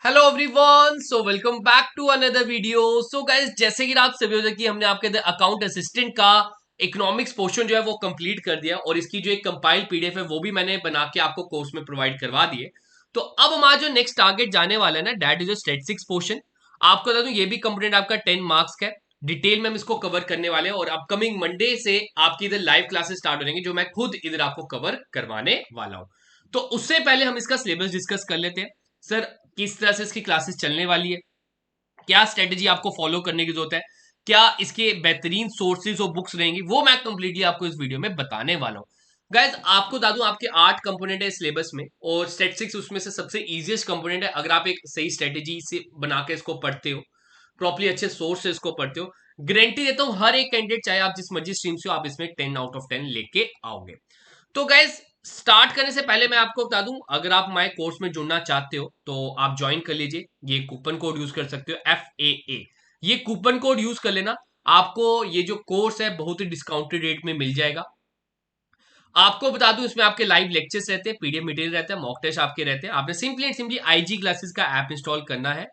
Hello everyone, so welcome back to another video. So guys, जैसे कि आप सभी हो कि हमने आपके अकाउंट असिस्टेंट का इकोनॉमिक्स पोर्शन जो है वो कंप्लीट कर दिया और इसकी जो एक कंपाइल पीडीएफ है वो भी मैंने बना के आपको कोर्स में प्रोवाइड करवा दिए। तो अब हमारा जो नेक्स्ट टारगेट जाने वाला है ना, दैट इज स्टैटिस्टिक्स पोर्शन। आपको बता दूं ये भी कंपोनेंट आपका 10 मार्क्स का है। डिटेल में हम इसको कवर करने वाले हैं और अपकमिंग मंडे से आपकी इधर लाइव क्लासेस स्टार्ट हो जाएंगी जो मैं खुद इधर आपको कवर करवाने वाला हूं। तो उससे पहले हम इसका सिलेबस डिस्कस कर लेते हैं। सर, किस तरह से इसकी क्लासेस चलने वाली है, क्या स्ट्रेटेजी आपको फॉलो करने की जरूरत है, क्या इसके बेहतरीन सोर्सेज और बुक्स रहेंगी, वो मैं कंप्लीटली आपको इस वीडियो में बताने वाला हूं। गाइज, आपको बता दूं आपके 8 कंपोनेंट है सिलेबस में और स्टैटिस्टिक्स उसमें से सबसे इजीएस्ट कंपोनेंट है। अगर आप एक सही स्ट्रेटेजी से बना के इसको पढ़ते हो, प्रॉपरली अच्छे सोर्स से इसको पढ़ते हो, गारंटी देता हूं हर एक कैंडिडेट, चाहे आप जिस मर्जी स्ट्रीम से हो, आप इसमें 10 आउट ऑफ 10 लेके आओगे। तो गाइज, स्टार्ट करने से पहले मैं आपको बता दूं, अगर आप हमारे कोर्स में जुड़ना चाहते हो तो आप ज्वाइन कर लीजिए। ये कूपन कोड यूज कर सकते हो FAA, ये कूपन कोड यूज कर लेना। आपको ये जो कोर्स है बहुत ही डिस्काउंटेड रेट में मिल जाएगा। आपको बता दूं इसमें आपके लाइव लेक्चर्स रहते हैं, पीडीएफ मटेरियल रहता है, मॉक टेस्ट आपके रहते हैं। आपने simply and simply IG classes का ऐप इंस्टॉल करना है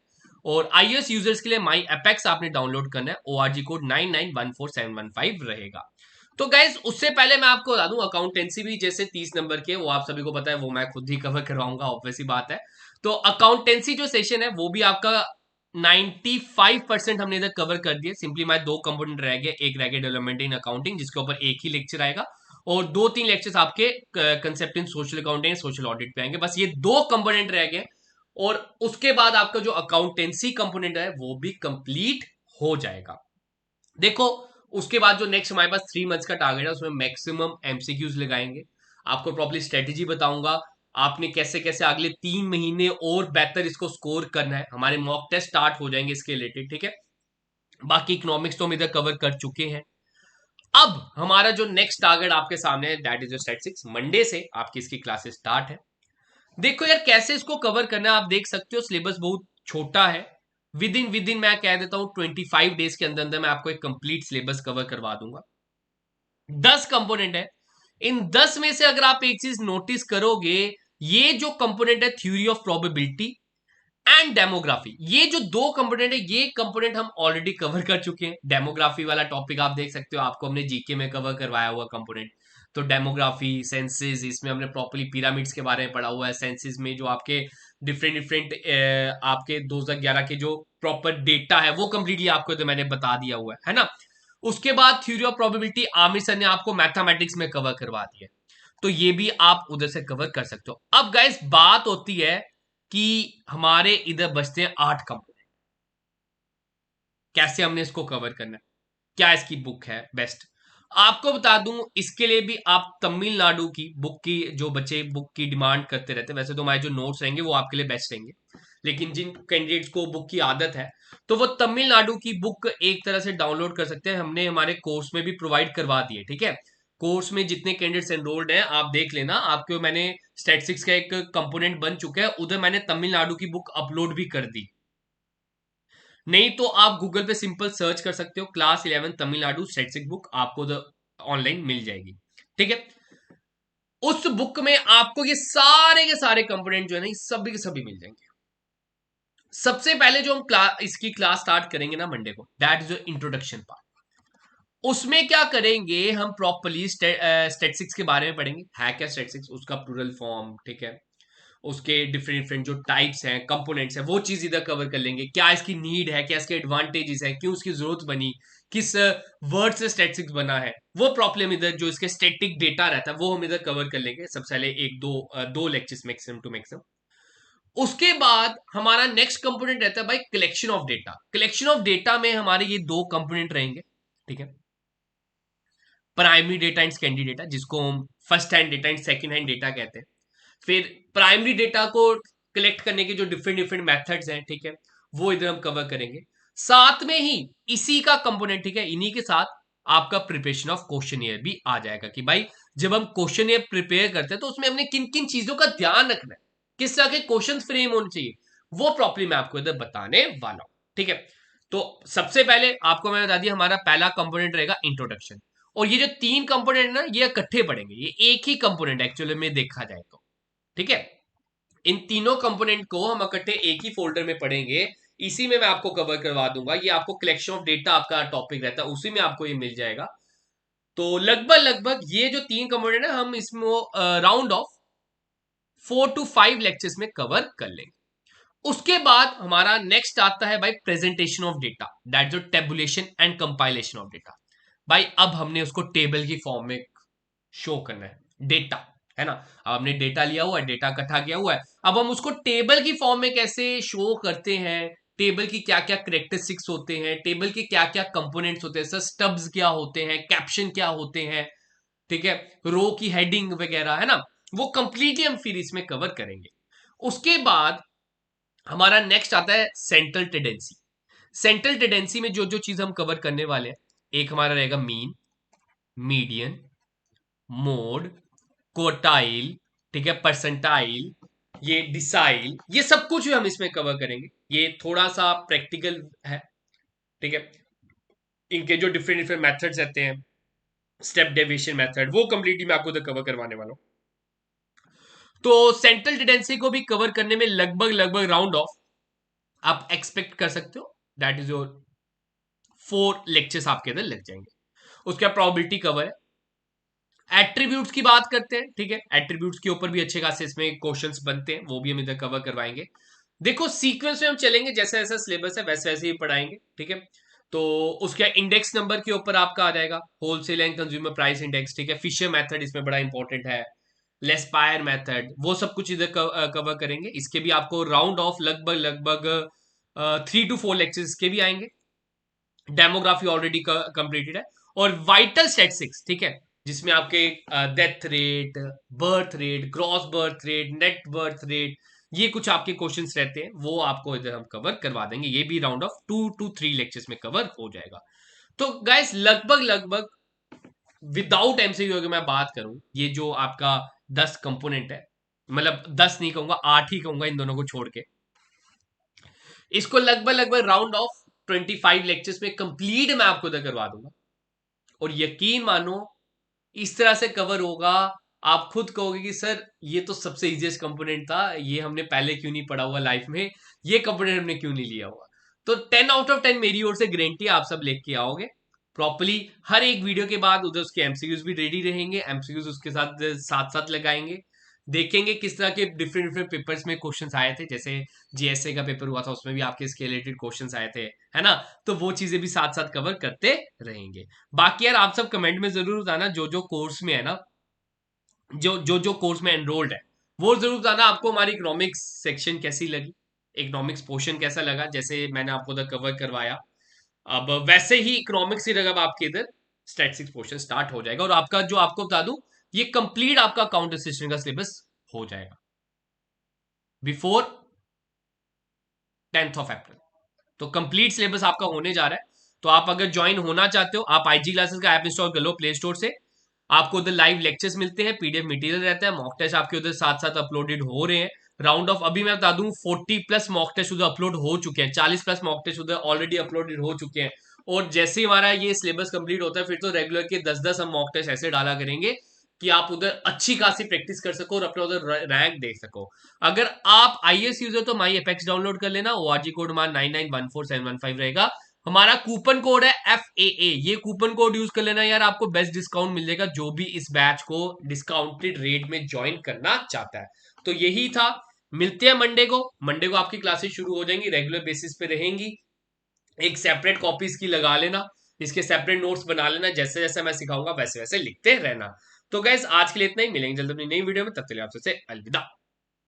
और iOS यूजर्स के लिए माई एपेक्स आपने डाउनलोड करना है। ORG कोड 9914715 रहेगा। तो गाइज, उससे पहले मैं आपको बता दूं अकाउंटेंसी भी जैसे 30 नंबर के, वो आप सभी को पता है, वो मैं खुद ही कवर करवाऊंगा, ऑब्वियस ही बात है। तो अकाउंटेंसी जो सेशन है वो भी आपका 95% हमने इधर कवर कर दिया। सिंपली मैं 2 कंपोनेंट रह गए, एक रह गया डेवलपमेंट इन अकाउंटिंग जिसके ऊपर एक ही लेक्चर आएगा और 2-3 लेक्चर्स आपके concept in social accounting social audit पे आएंगे। बस ये 2 कंपोनेंट रह गए और उसके बाद आपका जो अकाउंटेंसी कंपोनेंट है वो भी कंप्लीट हो जाएगा। देखो, उसके बाद जो नेक्स्ट हमारे पास 3 मंथ्स का टारगेट है उसमें मैक्सिमम MCQs लगाएंगे। आपको प्रॉपर्ली स्ट्रेटेजी बताऊंगा, आपने कैसे कैसे अगले 3 महीने और बेहतर इसको स्कोर करना है। हमारे मॉक टेस्ट स्टार्ट हो जाएंगे इसके रिलेटेड, ठीक है। बाकी इकोनॉमिक्स तो हम इधर कवर कर चुके हैं। अब हमारा जो नेक्स्ट टारगेट आपके सामने है दैट इज स्टैटिस्टिक्स। मंडे से आपकी इसकी क्लासेस स्टार्ट है। देखो यार, कैसे इसको कवर करना है आप देख सकते हो, सिलेबस बहुत छोटा है। विद इन मैं कह देता हूं 25 डेज के अंदर अंदर मैं आपको एक कंप्लीट सिलेबस कवर करवा दूंगा। 10 कंपोनेंट है। इन 10 में से अगर आप एक चीज नोटिस करोगे, ये जो कंपोनेंट है theory of probability and demography, ये जो 2 कंपोनेंट है ये कंपोनेंट हम ऑलरेडी कवर कर चुके हैं। डेमोग्राफी वाला टॉपिक आप देख सकते हो, आपको हमने जीके में कवर करवाया हुआ कंपोनेंट। तो डेमोग्राफी सेंसेस, इसमें हमने प्रॉपर्ली पिरामिड्स के बारे में पढ़ा हुआ है। सेंसेस में जो आपके डिफरेंट डिफरेंट आपके 2011 के जो प्रॉपर डेटा है वो कंप्लीटली आपको तो मैंने बता दिया हुआ है ना। उसके बाद theory of probability Aamir sir ने आपको मैथमेटिक्स में कवर करवा दिया, तो ये भी आप उधर से कवर कर सकते हो। अब गाइस, बात होती है कि हमारे इधर बचते हैं 8 कंपोनेंट, कैसे हमने इसको कवर करना है, क्या इसकी बुक है बेस्ट। आपको बता दूं इसके लिए भी आप तमिलनाडु की बुक की, जो बच्चे बुक की डिमांड करते रहते हैं, वैसे तो हमारे जो नोट्स रहेंगे वो आपके लिए बेस्ट रहेंगे, लेकिन जिन कैंडिडेट्स को बुक की आदत है तो वो तमिलनाडु की बुक एक तरह से डाउनलोड कर सकते हैं। हमने हमारे कोर्स में भी प्रोवाइड करवा दी है, ठीक है। कोर्स में जितने कैंडिडेट्स एनरोल्ड हैं आप देख लेना, आपको मैंने स्टैटिस्टिक्स का एक कंपोनेंट बन चुका है, उधर मैंने तमिलनाडु की बुक अपलोड भी कर दी। नहीं तो आप गूगल पे सिंपल सर्च कर सकते हो क्लास 11 तमिलनाडु स्टैटिस्टिक्स बुक, आपको ऑनलाइन मिल जाएगी, ठीक है। उस बुक में आपको ये सारे के सारे कंपोनेंट जो है ना, ये सभी के सभी मिल जाएंगे। सबसे पहले जो हम इसकी क्लास स्टार्ट करेंगे ना मंडे को, दैट इज इंट्रोडक्शन पार्ट। उसमें क्या करेंगे हम, प्रॉपर्ली स्टैटिस्टिक्स के बारे में पढ़ेंगे, है क्या स्टैटिस्टिक्स, उसका प्लूरल फॉर्म, ठीक है, उसके डिफरेंट डिफरेंट जो टाइप्स हैं, कंपोनेंट्स हैं, वो चीज इधर कवर कर लेंगे। क्या इसकी नीड है, क्या इसके एडवांटेजेस है, क्यों उसकी जरूरत बनी, किस वर्ड से स्टैटिस्टिक्स बना है, वो प्रॉब्लम इधर जो इसके स्टैटिक डेटा रहता है वो हम इधर कवर कर लेंगे सबसे पहले, एक दो लेक्चर्स मैक्सिमम टू मैक्सिमम। उसके बाद हमारा नेक्स्ट कंपोनेंट रहता है भाई collection of data. Collection of data में हमारे ये 2 कंपोनेंट रहेंगे, ठीक है। Primary data and secondary data, जिसको हम first hand data and second hand data कहते हैं। फिर प्राइमरी डेटा को कलेक्ट करने के जो डिफरेंट डिफरेंट मेथड्स हैं, ठीक है, वो इधर हम कवर करेंगे। साथ में ही इसी का कंपोनेंट, ठीक है, इन्हीं के साथ आपका प्रिपरेशन ऑफ क्वेश्चन भी आ जाएगा कि भाई जब हम क्वेश्चन प्रिपेयर करते हैं तो उसमें हमने किन किन चीजों का ध्यान रखना है, किस तरह के क्वेश्चन फ्रेम होने चाहिए, वो प्रॉपर्ली मैं आपको इधर बताने वाला हूं, ठीक है। तो सबसे पहले आपको मैं बता दिया, हमारा पहला कंपोनेंट रहेगा इंट्रोडक्शन। और ये जो 3 कंपोनेंट ना ये इकट्ठे पढ़ेंगे, ये एक ही कंपोनेंट एक्चुअली में देखा जाए तो, ठीक है। इन तीनों कंपोनेंट को हम इकट्ठे एक ही फोल्डर में पढ़ेंगे, इसी में मैं आपको कवर करवा दूंगा। ये आपको कलेक्शन ऑफ डेटा आपका टॉपिक रहता है, उसी में आपको ये मिल जाएगा। तो लगभग लगभग ये जो तीन कंपोनेंट है हम इसमें राउंड ऑफ 4 to 5 लेक्चर्स में कवर कर लेंगे। उसके बाद हमारा नेक्स्ट आता है भाई प्रेजेंटेशन ऑफ डेटा, दैट जो tabulation and compilation of data. भाई अब हमने उसको टेबल की फॉर्म में शो करना है, डेटा है ना। अब हमने डेटा लिया हुआ है, डेटा इकट्ठा किया हुआ है, अब हम उसको टेबल की फॉर्म में कैसे शो करते हैं, टेबल की क्या क्या करेक्टरिस्टिक्स होते हैं, टेबल के क्या क्या कंपोनेंट्स होते हैं, सर स्टब्स क्या होते हैं, कैप्शन क्या होते हैं, ठीक है, रो की हेडिंग वगैरह है ना, वो कंप्लीटली हम फिर इसमें कवर करेंगे। उसके बाद हमारा नेक्स्ट आता है सेंट्रल टेंडेंसी। सेंट्रल टेंडेंसी में जो जो चीज हम कवर करने वाले हैं, एक हमारा रहेगा मीन, मीडियन, मोड, क्वार्टाइल, ठीक है, परसेंटाइल, ये डिसाइल, ये सब कुछ भी हम इसमें कवर करेंगे। ये थोड़ा सा प्रैक्टिकल है, ठीक है। इनके जो डिफरेंट डिफरेंट मेथड्स रहते हैं, स्टेप डेविएशन मेथड, वो कंप्लीटली मैं आपको कवर करवाने वाला हूं। तो सेंट्रल टेंडेंसी को भी कवर करने में लगभग लगभग राउंड ऑफ आप एक्सपेक्ट कर सकते हो, दैट इज योर 4 लेक्चर्स आपके अंदर लग जाएंगे। उसका प्रोबेबिलिटी कवर है। एट्रीब्यूट्स की बात करते हैं, ठीक है, एट्रीब्यूट्स के ऊपर भी अच्छे खासे इसमें क्वेश्चंस बनते हैं, वो भी हम इधर कवर करवाएंगे। देखो सीक्वेंस में हम चलेंगे, जैसे जैसा सिलेबस है वैसे वैसे ही पढ़ाएंगे, ठीक है। तो उसका इंडेक्स नंबर के ऊपर आपका आ जाएगा wholesale and consumer price index, ठीक है। फिशर मेथड इसमें बड़ा इंपॉर्टेंट है, लेस्पायर मेथड, वो सब कुछ इधर कवर करेंगे। इसके भी आपको राउंड ऑफ लगभग लगभग 3 to 4 लेक्चर्स के भी आएंगे। डेमोग्राफी ऑलरेडी कंप्लीटेड है। और वाइटल स्टैटिस्टिक्स, ठीक है, जिसमें आपके death rate, birth rate, gross birth rate, net birth rate, ये कुछ आपके क्वेश्चंस रहते हैं, वो आपको इधर हम कवर करवा देंगे। ये भी राउंड ऑफ 2 to 3 लेक्चर्स में कवर हो जाएगा। तो गाइस लगभग लगभग विदाउट एमसीक्यू अगर मैं बात करूं, ये जो आपका 10 कंपोनेंट है, मतलब 10 नहीं कहूंगा, 8 ही कहूंगा इन दोनों को छोड़ के, इसको लगभग लगभग राउंड ऑफ 25 लेक्चर्स में कंप्लीट मैं आपको इधर करवा दूंगा। और यकीन मानो इस तरह से कवर होगा, आप खुद कहोगे कि सर ये तो सबसे इजीएस्ट कंपोनेंट था, ये हमने पहले क्यों नहीं पढ़ा हुआ लाइफ में, ये कंपोनेंट हमने क्यों नहीं लिया हुआ। तो 10 out of 10 मेरी ओर से गारंटी आप सब लेके आओगे प्रॉपरली। हर एक वीडियो के बाद उधर उसके एमसीक्यूज भी रेडी रहेंगे, एमसीक्यूज उसके साथ साथ साथ लगाएंगे, देखेंगे किस तरह के डिफरेंट डिफरेंट पेपर्स में क्वेश्चंस आए थे। जैसे जीएसए का पेपर हुआ था, उसमें भी आपके इसके रिलेटेड क्वेश्चंस आए थे, है ना। तो वो चीजें भी साथ साथ कवर करते रहेंगे। बाकी यार आप सब कमेंट में जरूर बताना, जो जो कोर्स में है ना, जो कोर्स में एनरोल्ड है, वो जरूर बताना आपको हमारी इकोनॉमिक्स सेक्शन कैसी लगी, इकोनॉमिक्स पोर्शन कैसा लगा। जैसे मैंने आपको उधर कवर करवाया, अब वैसे ही इकोनॉमिक्स की जगह आपके इधर स्टैटिस्टिक्स पोर्शन स्टार्ट हो जाएगा। और आपका जो आपको बता दूं, ये कंप्लीट आपका अकाउंट असिस्टेंट का सिलेबस हो जाएगा बिफोर 10th of April। तो कंप्लीट सिलेबस आपका होने जा रहा है। तो आप अगर ज्वाइन होना चाहते हो, आप आईजी क्लासेस का ऐप इंस्टॉल कर लो प्ले स्टोर से। आपको उधर लाइव लेक्चर्स मिलते हैं, पीडीएफ मटेरियल रहता है, मॉक टेस्ट आपके उधर साथ साथ अपलोडेड हो रहे हैं। राउंड ऑफ अभी मैं बता दूं 40+ मॉक टेस्ट उधर अपलोड हो चुके हैं, 40+ मॉक टेस्ट उधर ऑलरेडी अपलोडेड हो चुके हैं। और जैसे ही हमारा ये सिलेबस कंप्लीट होता है, फिर तो रेगुलर के 10-10 हम मॉक टेस्ट ऐसे डाला करेंगे कि आप उधर अच्छी खासी प्रैक्टिस कर सको और अपना उधर रैंक देख सको। अगर आप आईएएस यूजर तो माई एपेक्स डाउनलोड कर लेना, ओआरजी कोड हमारा 99147115 रहेगा। हमारा कूपन कोड है FAA, ये कूपन कोड यूज कर लेना यार, आपको बेस्ट डिस्काउंट मिल जाएगा जो भी इस बैच को डिस्काउंटेड रेट में ज्वाइन करना चाहता है। तो यही था, मिलते हैं मंडे को। मंडे को आपकी क्लासेस शुरू हो जाएंगी, रेगुलर बेसिस पे रहेंगी। एक सेपरेट कॉपी इसकी लगा लेना, इसके सेपरेट नोट्स बना लेना, जैसे जैसे मैं सिखाऊंगा वैसे वैसे लिखते रहना। तो गैस आज के लिए इतना ही, मिलेंगे जल्द अपनी नई वीडियो में, तब तक आपसे अलविदा।